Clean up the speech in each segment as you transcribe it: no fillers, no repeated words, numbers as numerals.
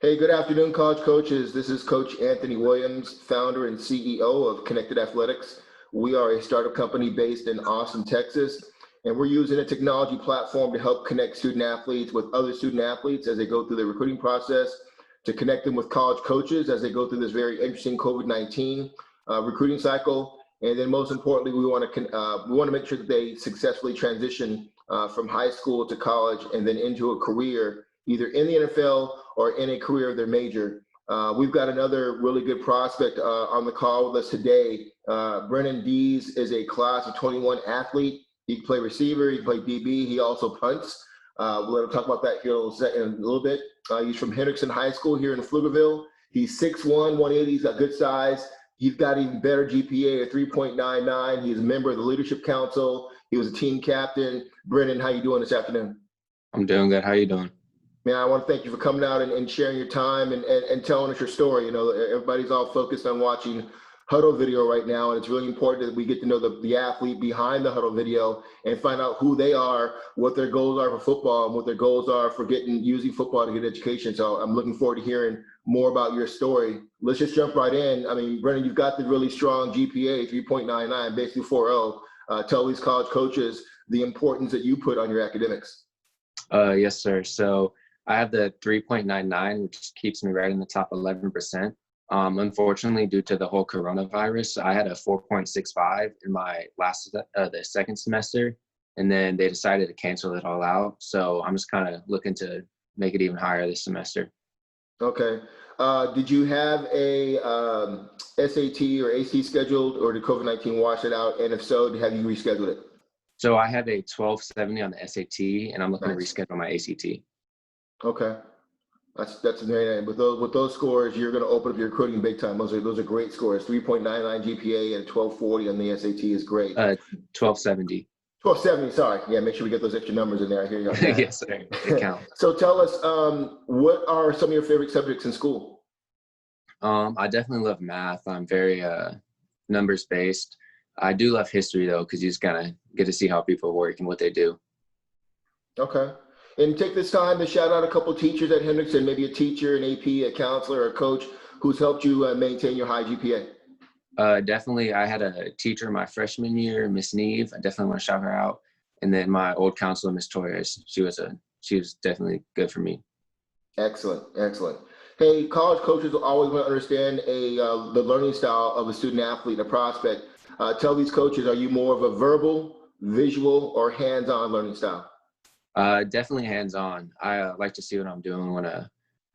Hey, good afternoon, college coaches. This is Coach Anthony Williams, founder and CEO of Connected Athletics. We are a startup company based in Austin, Texas, and we're using a technology platform to help connect student athletes with other student athletes as they go through the recruiting process, to connect them with college coaches as they go through this very interesting COVID-19 recruiting cycle. And then most importantly, we want to make sure that they successfully transition from high school to college and then into a career, either in the NFL or in a career of their major. We've got another really good prospect on the call with us today. Brennan Dees is a class of 21 athlete. He can play receiver, he can play DB, he also punts. We'll let him talk about that here in a little bit. He's from Hendrickson High School here in Pflugerville. He's 6'1", 180, he's got good size. He's got even better GPA at 3.99. He's a member of the Leadership Council. He was a team captain. Brennan, how you doing this afternoon? I'm doing good. How you doing? Man, I want to thank you for coming out and sharing your time and telling us your story. You know, everybody's all focused on watching huddle video right now, and it's really important that we get to know the athlete behind the huddle video and find out who they are, what their goals are for football, and what their goals are for using football to get education. So I'm looking forward to hearing more about your story. Let's just jump right in. I mean, Brennan, you've got the really strong GPA, 3.99, basically 4.0. Tell these college coaches the importance that you put on your academics. Yes, sir. So I have the 3.99, which keeps me right in the top 11%. Unfortunately, due to the whole coronavirus, I had a 4.65 in my the second semester, and then they decided to cancel it all out. So I'm just kind of looking to make it even higher this semester. Okay. Did you have a SAT or AC scheduled, or did COVID-19 wash it out? And if so, have you rescheduled it? So I have a 1270 on the SAT, and I'm looking to reschedule my ACT. Okay. That's very nice. With those scores, you're going to open up your recruiting big time. Those are great scores. 3.99 GPA and 1240 on the SAT is great. 1270. 1270. Sorry. Yeah. Make sure we get those extra numbers in there. I hear you on that. Yes, sir. It counts. So tell us, what are some of your favorite subjects in school? I definitely love math. I'm very numbers based. I do love history though, because you just kind of get to see how people work and what they do. Okay. And take this time to shout out a couple of teachers at Hendrickson, maybe a teacher, an AP, a counselor, or a coach who's helped you maintain your high GPA. Definitely, I had a teacher my freshman year, Miss Neve. I definitely want to shout her out. And then my old counselor, Miss Torres. She was definitely good for me. Excellent, excellent. Hey, college coaches always want to understand the learning style of a student athlete, a prospect. Tell these coaches, are you more of a verbal, visual, or hands-on learning style? Definitely hands-on. I like to see what I'm doing when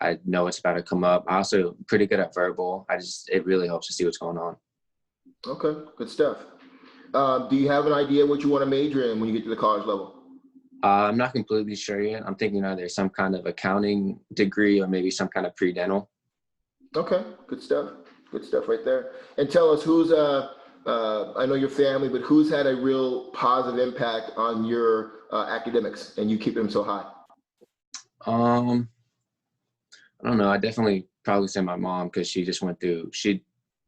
I know it's about to come up. I also pretty good at verbal. It really helps to see what's going on. Okay, good stuff. Do you have an idea what you want to major in when you get to the college level? I'm not completely sure yet. I'm thinking either some kind of accounting degree or maybe some kind of pre-dental. Okay, good stuff. Good stuff right there. And tell us who's I know your family, but who's had a real positive impact on your academics and you keep them so high? I don't know. I definitely probably say my mom, because she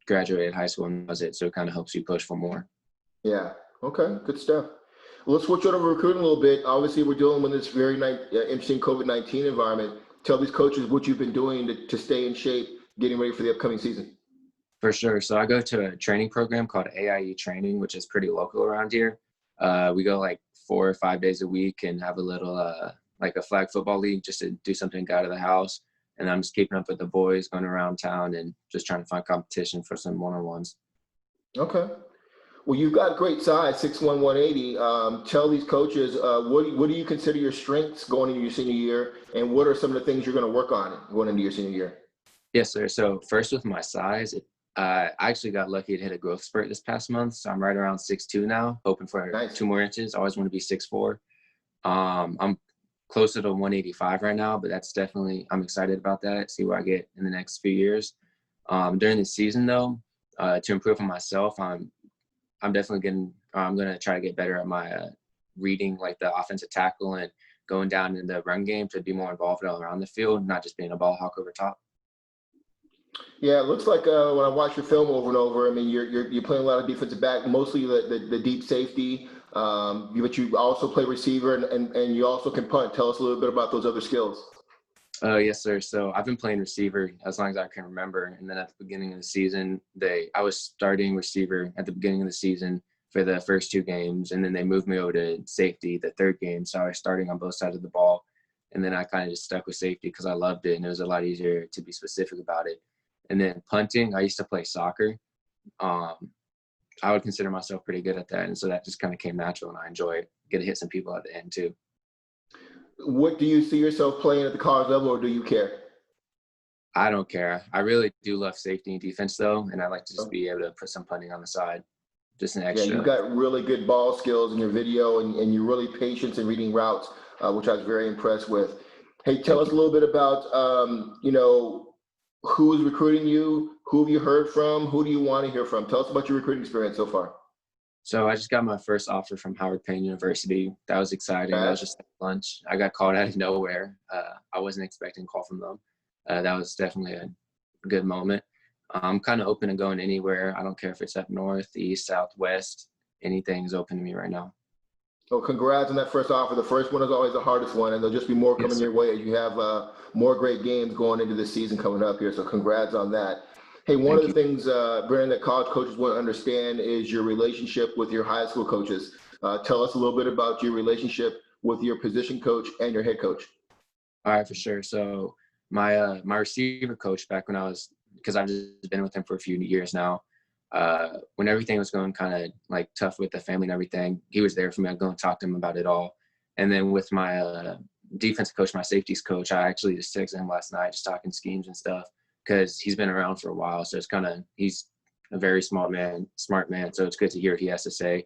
graduated high school and does it, so it kind of helps you push for more. Yeah. Okay. Good stuff. Well, let's switch over to recruiting a little bit. Obviously, we're dealing with this very interesting COVID-19 environment. Tell these coaches what you've been doing to stay in shape, getting ready for the upcoming season. For sure. So I go to a training program called AIE training, which is pretty local around here. We go like 4 or 5 days a week and have a little like a flag football league just to do something out of the house. And I'm just keeping up with the boys, going around town and just trying to find competition for some one-on-ones. Okay. Well, you've got great size, 6'1", 180. Tell these coaches, what do you consider your strengths going into your senior year, and what are some of the things you're going to work on going into your senior year? Yes, sir. So first, with my size, I actually got lucky to hit a growth spurt this past month. So I'm right around 6'2" now, hoping for Nice. 2 more inches. I always want to be 6'4". I'm closer to 185 right now, but I'm excited about that, see where I get in the next few years. During the season though, to improve on myself, I'm going to try to get better at my reading, like the offensive tackle, and going down in the run game to be more involved all around the field, not just being a ball hawk over top. Yeah, it looks like when I watch your film over and over, I mean, you're playing a lot of defensive back, mostly the deep safety, but you also play receiver and you also can punt. Tell us a little bit about those other skills. Yes, sir. So I've been playing receiver as long as I can remember. And then at the beginning of the season, I was starting receiver at the beginning of the season for the first 2 games. And then they moved me over to safety the third game. So I was starting on both sides of the ball. And then I kind of just stuck with safety because I loved it. And it was a lot easier to be specific about it. And then punting, I used to play soccer. I would consider myself pretty good at that. And so that just kind of came natural, and I enjoy it. Get to hit some people at the end too. What do you see yourself playing at the college level, or do you care? I don't care. I really do love safety and defense though, and I like to just be able to put some punting on the side, just an Yeah, you extra. got really good ball skills in your video, and you're really patient in reading routes, which I was very impressed with. Hey, tell Thank us you. a little bit about, who's recruiting you, who have you heard from, who do you want to hear from? Tell us about your recruiting experience so far. So I just got my first offer from Howard Payne University. That was exciting. That was just at lunch. I got called out of nowhere. I wasn't expecting a call from them. That was definitely a good moment. I'm kind of open to going anywhere. I don't care if it's up north, east, south, west. Anything's open to me right now. Well, congrats on that first offer. The first one is always the hardest one, and there'll just be more Yes, coming sir. your way as you have more great games going into the season coming up here. So congrats on that. Hey, one of Thank the you. things, Brennan, that college coaches want to understand is your relationship with your high school coaches. Tell us a little bit about your relationship with your position coach and your head coach. All right, for sure. So my receiver coach back when because I've just been with him for a few years now. When everything was going kind of like tough with the family and everything, he was there for me. I'd go and talk to him about it all. And then with my defense coach, my safeties coach, I actually just texted him last night, just talking schemes and stuff, because he's been around for a while. So he's a very smart man. So it's good to hear what he has to say.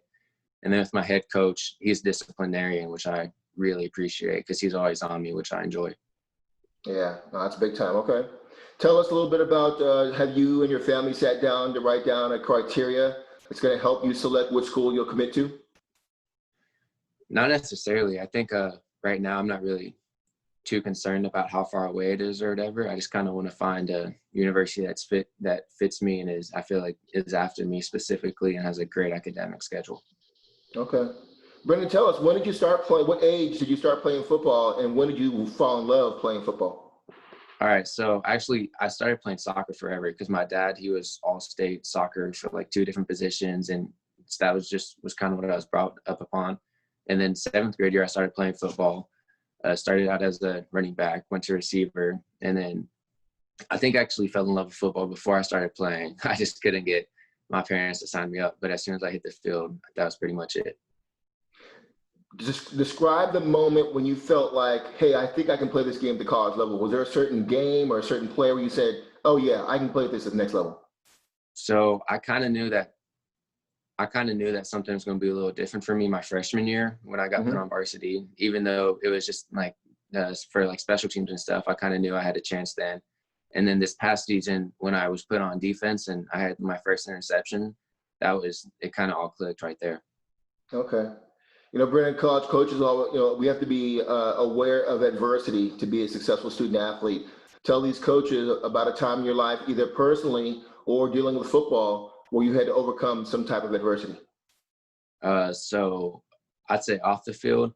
And then with my head coach, he's a disciplinarian, which I really appreciate because he's always on me, which I enjoy. Yeah, no, that's big time. Okay. Tell us a little bit about, have you and your family sat down to write down a criteria that's going to help you select which school you'll commit to? Not necessarily. I think right now I'm not really too concerned about how far away it is or whatever. I just kind of want to find a university that fits me and I feel like is after me specifically and has a great academic schedule. Okay. Brendan, tell us, when did you start playing? What age did you start playing football, and when did you fall in love playing football? All right. So actually, I started playing soccer forever because my dad, he was all-state soccer for like 2 different positions, and that was kind of what I was brought up upon. And then 7th grade year, I started playing football. Started out as a running back, went to receiver, and then I think I actually fell in love with football before I started playing. I just couldn't get my parents to sign me up. But as soon as I hit the field, that was pretty much it. Just describe the moment when you felt like, hey, I think I can play this game at the college level. Was there a certain game or a certain player where you said, oh yeah, I can play this at the next level? So I kind of knew that something was going to be a little different for me my freshman year when I got put on varsity. Even though it was just like for like special teams and stuff, I kind of knew I had a chance then. And then this past season, when I was put on defense and I had my first interception, it kind of all clicked right there. Okay. Brennan, college coaches, we have to be aware of adversity to be a successful student athlete. Tell these coaches about a time in your life, either personally or dealing with football, where you had to overcome some type of adversity. So I'd say off the field,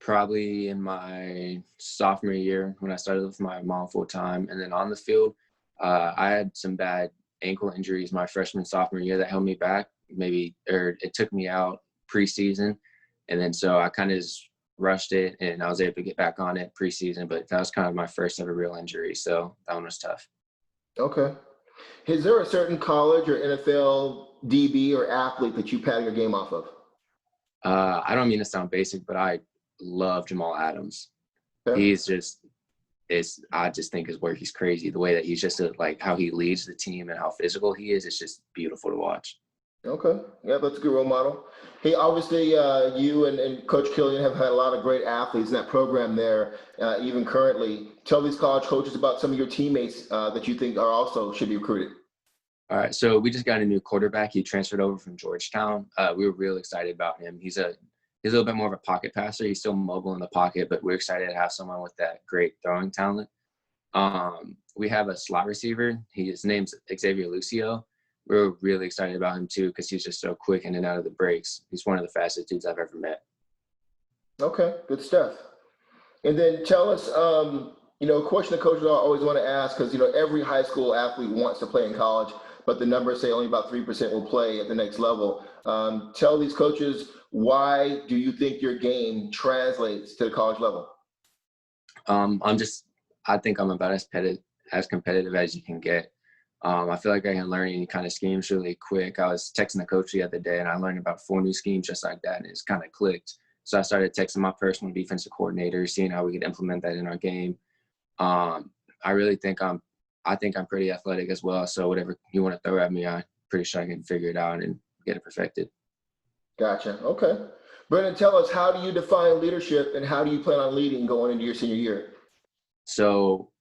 probably in my sophomore year when I started with my mom full time. And then on the field, I had some bad ankle injuries my freshman, sophomore year that held me back. It took me out preseason. And then so I kind of just rushed it and I was able to get back on it preseason, but that was kind of my first ever real injury. So that one was tough. Okay. Is there a certain college or NFL DB or athlete that you pattern your game off of? I don't mean to sound basic, but I love Jamal Adams. Okay. I just think his work, he's crazy. The way that he's just like how he leads the team and how physical he is, it's just beautiful to watch. Okay. Yeah, that's a good role model. Hey, obviously, you and Coach Killian have had a lot of great athletes in that program there, even currently. Tell these college coaches about some of your teammates that you think should be recruited. All right. So we just got a new quarterback. He transferred over from Georgetown. We were real excited about him. He's a little bit more of a pocket passer. He's still mobile in the pocket, but we're excited to have someone with that great throwing talent. We have a slot receiver. His name's Xavier Lucio. We're really excited about him too because he's just so quick in and out of the breaks. He's one of the fastest dudes I've ever met. Okay, good stuff. And then tell us, A question that coaches always want to ask, because, every high school athlete wants to play in college, but the numbers say only about 3% will play at the next level. Tell these coaches, why do you think your game translates to the college level? I think I'm about as competitive as you can get. I feel like I can learn any kind of schemes really quick. I was texting the coach the other day, and I learned about 4 new schemes just like that, and it's kind of clicked. So I started texting my personal defensive coordinator, seeing how we could implement that in our game. I really think I think I'm pretty athletic as well. So whatever you want to throw at me, I'm pretty sure I can figure it out and get it perfected. Gotcha. Okay. Brennan, tell us, how do you define leadership and how do you plan on leading going into your senior year? So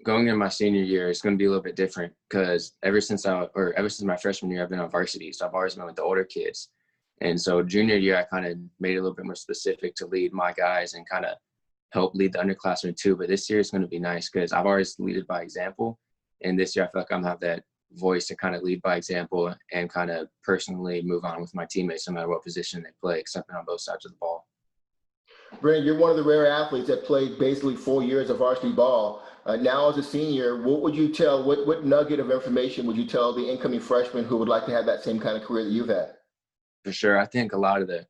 going in my senior year, it's going to be a little bit different because ever since my freshman year, I've been on varsity. So I've always been with the older kids. And so junior year, I kind of made it a little bit more specific to lead my guys and kind of help lead the underclassmen too. But this year is going to be nice because I've always led by example. And this year, I feel like I'm going to have that voice to kind of lead by example and kind of personally move on with my teammates no matter what position they play, except on both sides of the ball. Brennan, you're one of the rare athletes that played basically 4 years of varsity ball. Now as a senior, what would you tell, what nugget of information would you tell the incoming freshmen who would like to have that same kind of career that you've had? For sure. I think a lot of the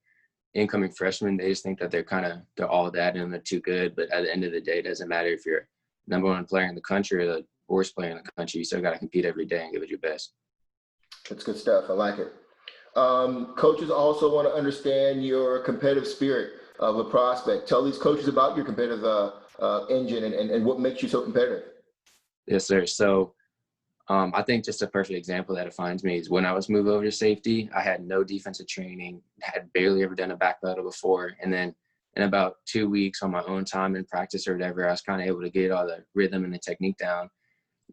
incoming freshmen, they just think that they're all that and they're too good. But at the end of the day, it doesn't matter if you're number 1 player in the country or the worst player in the country. You still got to compete every day and give it your best. That's good stuff. I like it. Coaches also want to understand your competitive spirit of a prospect. Tell these coaches about your competitive engine and what makes you so competitive. Yes, sir. So I think just a perfect example that defines me is when I was moved over to safety, I had no defensive training, had barely ever done a back battle before. And then in about 2 weeks on my own time in practice or whatever, I was kind of able to get all the rhythm and the technique down.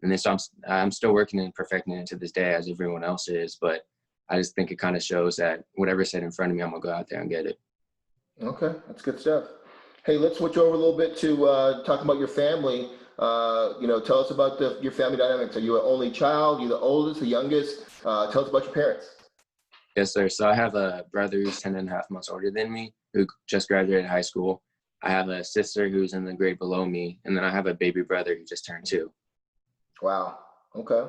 And then so I'm still working and perfecting it to this day as everyone else is. But I just think it kind of shows that whatever's set in front of me, I'm going to go out there and get it. Okay, that's good stuff. Hey, let's switch over a little bit to talking about your family. Tell us about your family dynamics. Are you an only child? Are you the oldest, the youngest? Tell us about your parents. Yes, sir. So I have a brother who's 10.5 months older than me, who just graduated high school. I have a sister who's in the grade below me, and then I have a baby brother who just turned 2. Wow. Okay.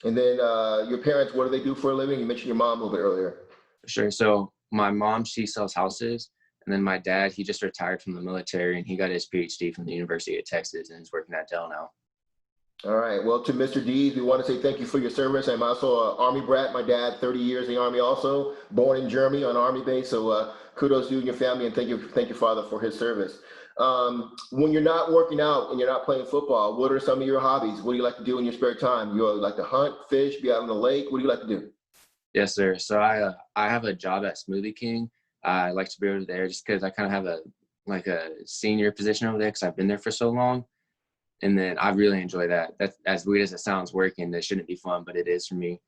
And then your parents, what do they do for a living? You mentioned your mom a little bit earlier. Sure. So my mom, she sells houses. And then my dad, he just retired from the military and he got his PhD from the University of Texas and is working at Dell now. All right. Well, to Mr. Dees, we want to say thank you for your service. I'm also an Army brat. My dad, 30 years in the Army also, born in Germany on Army base. So kudos to you and your family, and thank your father for his service. When you're not working out and you're not playing football, what are some of your hobbies? What do you like to do in your spare time? You like to hunt, fish, be out on the lake? What do you like to do? Yes, sir. So I have a job at Smoothie King. I like to be over there just because I kind of have a senior position over there because I've been there for so long. And then I really enjoy that. That's as weird as it sounds working. That shouldn't be fun, but it is for me.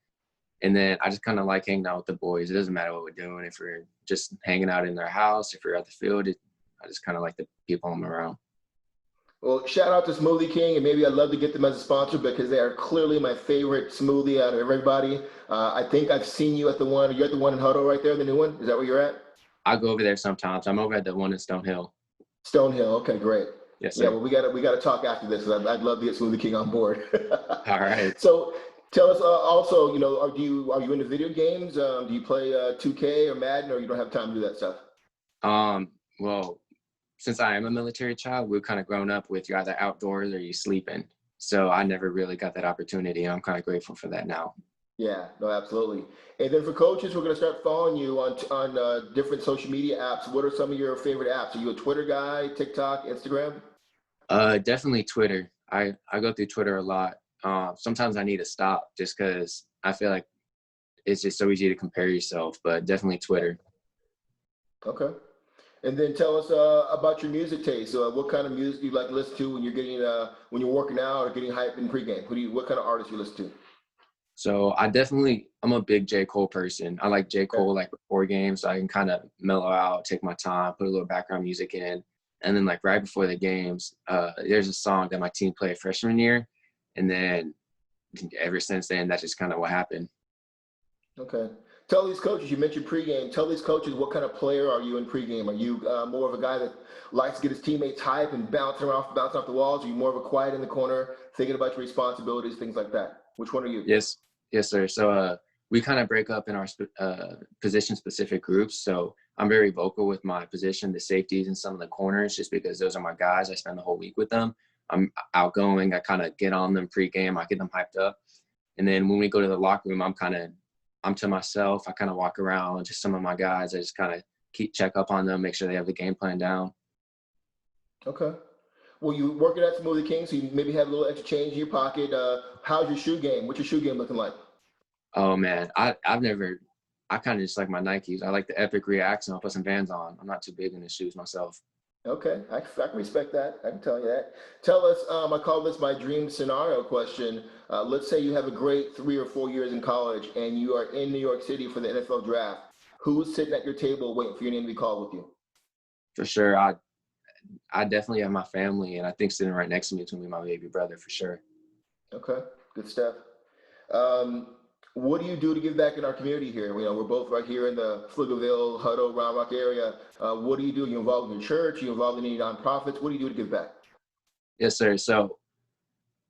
And then I just kind of like hanging out with the boys. It doesn't matter what we're doing. If we're just hanging out in their house, if we're at the field, I just kind of like the people I'm around. Well, shout out to Smoothie King, and maybe I'd love to get them as a sponsor because they are clearly my favorite smoothie out of everybody. I think I've seen you at the one. You're at the one in Huddle right there, the new one. Is that where you're at? I go over there sometimes. I'm over at the one in Stonehill. Stonehill. Okay, great. Yes, sir. Yeah, well, we gotta talk after this. I'd love to get Smoothie King on board. All right. So tell us also, are you into video games? Do you play 2K or Madden, or you don't have time to do that stuff? Well, since I am a military child, we've kind of grown up with you're either outdoors or you sleeping. So I never really got that opportunity, and I'm kind of grateful for that now. Yeah, no, absolutely. And then for coaches, we're going to start following you on different social media apps. What are some of your favorite apps? Are you a Twitter guy, TikTok, Instagram? Definitely Twitter. I go through Twitter a lot. Sometimes I need to stop just because I feel like it's just so easy to compare yourself, but definitely Twitter. Okay. And then tell us about your music taste. What kind of music do you like to listen to when you're working out or getting hyped in pregame? What kind of artists you listen to? So I'm a big J. Cole person. I like J. Cole like before games, so I can kind of mellow out, take my time, put a little background music in. And then like right before the games, there's a song that my team played freshman year. And then ever since then, that's just kind of what happened. Okay. Tell these coaches, you mentioned pregame, tell these coaches what kind of player are you in pregame? Are you more of a guy that likes to get his teammates hype and bouncing off the walls? Are you more of a quiet in the corner, thinking about your responsibilities, things like that? Which one are you? Yes, yes, sir. So we kind of break up in our position-specific groups. So I'm very vocal with my position, the safeties and some of the corners, just because those are my guys. I spend the whole week with them. I'm outgoing. I kind of get on them pregame. I get them hyped up. And then when we go to the locker room, I'm to myself. I kind of walk around, just some of my guys. I just kind of check up on them, make sure they have the game plan down. Okay. Well, you working at Smoothie King, so you maybe have a little extra change in your pocket. How's your shoe game? What's your shoe game looking like? Oh man, I kind of just like my Nikes. I like the Epic Reacts, and I'll put some Vans on. I'm not too big in the shoes myself. Okay, I can respect that. I can tell you that. Tell us, I call this my dream scenario question. Let's say you have a great 3 or 4 years in college and you are in New York City for the NFL draft. Who's sitting at your table waiting for your name to be called with you? For sure, I definitely have my family, and I think sitting right next to me is gonna be my baby brother for sure. Okay, good stuff. What do you do to give back in our community here? You know, we're both right here in the Pflugerville, Hutto, Round Rock area. What do you do? Are you involved in your church? Are you involved in any nonprofits? What do you do to give back? Yes, sir. So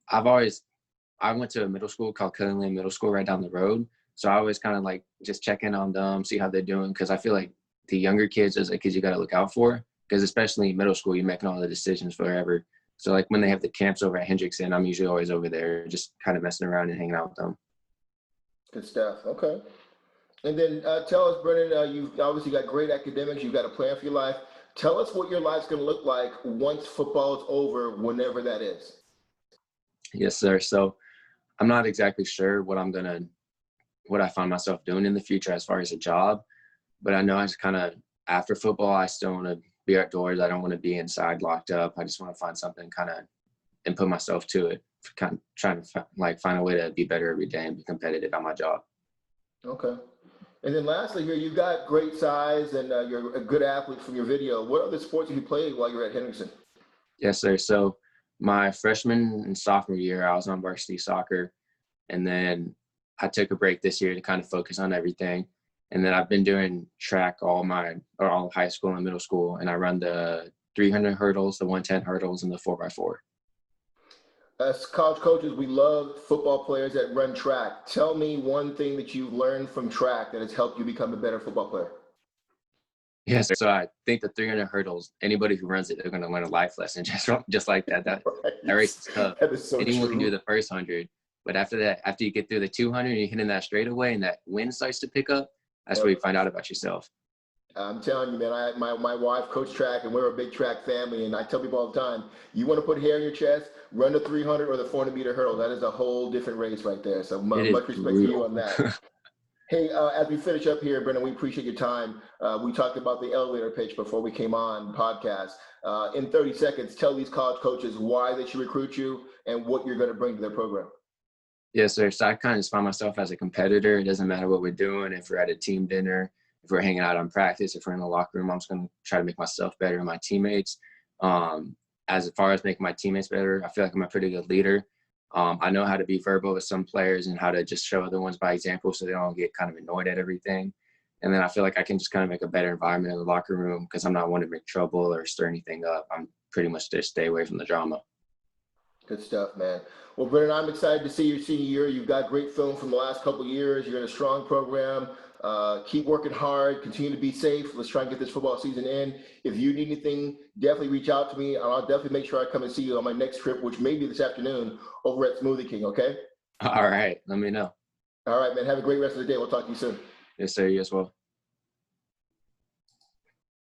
I went to a middle school called Cullenland Middle School right down the road. So I always kind of like just check in on them, see how they're doing, because I feel like the younger kids are the kids you got to look out for, because especially in middle school, you're making all the decisions forever. So like when they have the camps over at Hendrickson, I'm usually always over there just kind of messing around and hanging out with them. Good stuff. Okay. And then tell us, Brennan, you've obviously got great academics. You've got a plan for your life. Tell us what your life's going to look like once football is over, whenever that is. Yes, sir. So I'm not exactly sure what I find myself doing in the future as far as a job, but I know I just kind of, after football, I still want to be outdoors. I don't want to be inside locked up. I just want to find something and put myself to it, kind of trying to find a way to be better every day and be competitive at my job. Okay. And then lastly here, you've got great size and you're a good athlete from your video. What other sports have you played while you were at Hendrickson? Yes, sir. So my freshman and sophomore year, I was on varsity soccer, and then I took a break this year to kind of focus on everything. And then I've been doing track all high school and middle school, and I run the 300 hurdles, the 110 hurdles, and the 4x4. As college coaches, we love football players that run track. Tell me one thing that you've learned from track that has helped you become a better football player. Yes, so I think the 300 hurdles, anybody who runs it, they're going to learn a life lesson just like that. That race is tough. That is so Anyone true. can do the first 100, but after that, after you get through the 200 and you're hitting that straightaway and that wind starts to pick up, that's where you find out about yourself. I'm telling you, man, my wife coached track, and we're a big track family. And I tell people all the time, you want to put hair in your chest, run the 300 or the 400-meter hurdle. That is a whole different race right there. So much respect for you on that. Hey, as we finish up here, Brennan, we appreciate your time. We talked about the elevator pitch before we came on podcast. In 30 seconds, tell these college coaches why they should recruit you and what you're going to bring to their program. Yes, sir. So I kind of just find myself as a competitor. It doesn't matter what we're doing. If we're at a team dinner, if we're hanging out on practice, if we're in the locker room, I'm just going to try to make myself better and my teammates. As far as making my teammates better, I feel like I'm a pretty good leader. I know how to be verbal with some players and how to just show other ones by example so they don't get kind of annoyed at everything. And then I feel like I can just kind of make a better environment in the locker room because I'm not one to make trouble or stir anything up. I'm pretty much just stay away from the drama. Good stuff, man. Well, Brennan, I'm excited to see your senior year. You've got great film from the last couple of years. You're in a strong program. Keep working hard. Continue to be safe. Let's try and get this football season in. If you need anything, definitely reach out to me. I'll definitely make sure I come and see you on my next trip, which may be this afternoon over at Smoothie King, okay? All right. Let me know. All right, man. Have a great rest of the day. We'll talk to you soon. Yes, sir. You as well.